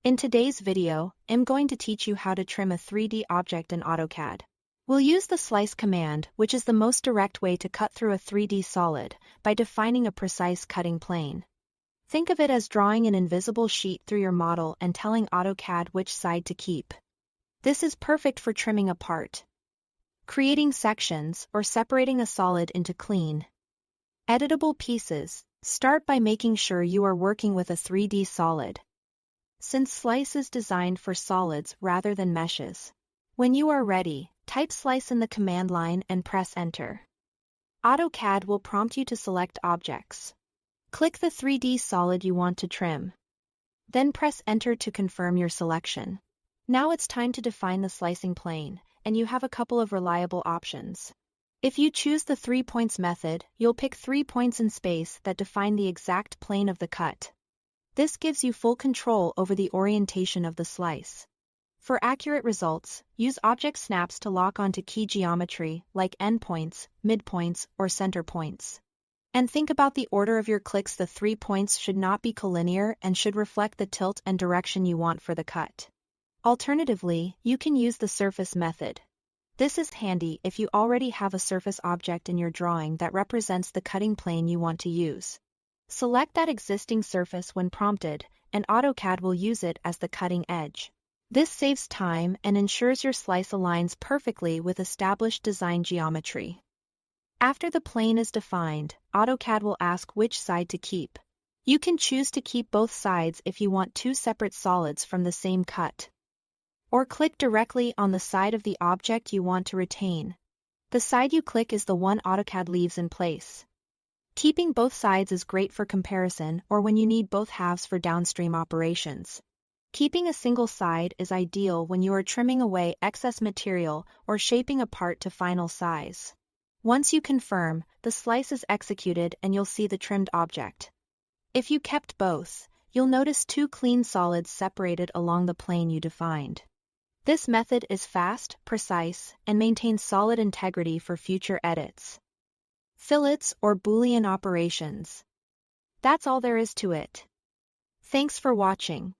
In today's video, I'm going to teach you how to trim a 3D object in AutoCAD. We'll use the slice command, which is the most direct way to cut through a 3D solid, by defining a precise cutting plane. Think of it as drawing an invisible sheet through your model and telling AutoCAD which side to keep. This is perfect for trimming a part, creating sections, or separating a solid into clean, editable pieces. Start by making sure you are working with a 3D solid, since slice is designed for solids rather than meshes. When you are ready, type slice in the command line and press enter. AutoCAD will prompt you to select objects. Click the 3D solid you want to trim. Then press enter to confirm your selection. Now it's time to define the slicing plane, and you have a couple of reliable options. If you choose the 3 points method, you'll pick 3 points in space that define the exact plane of the cut. This gives you full control over the orientation of the slice. For accurate results, use object snaps to lock onto key geometry like endpoints, midpoints, or center points. And think about the order of your clicks. The 3 points should not be collinear and should reflect the tilt and direction you want for the cut. Alternatively, you can use the surface method. This is handy if you already have a surface object in your drawing that represents the cutting plane you want to use. Select that existing surface when prompted, and AutoCAD will use it as the cutting edge. This saves time and ensures your slice aligns perfectly with established design geometry. After the plane is defined, AutoCAD will ask which side to keep. You can choose to keep both sides if you want two separate solids from the same cut, or click directly on the side of the object you want to retain. The side you click is the one AutoCAD leaves in place. Keeping both sides is great for comparison or when you need both halves for downstream operations. Keeping a single side is ideal when you are trimming away excess material or shaping a part to final size. Once you confirm, the slice is executed and you'll see the trimmed object. If you kept both, you'll notice two clean solids separated along the plane you defined. This method is fast, precise, and maintains solid integrity for future edits, fillets, or boolean operations. That's all there is to it. Thanks for watching.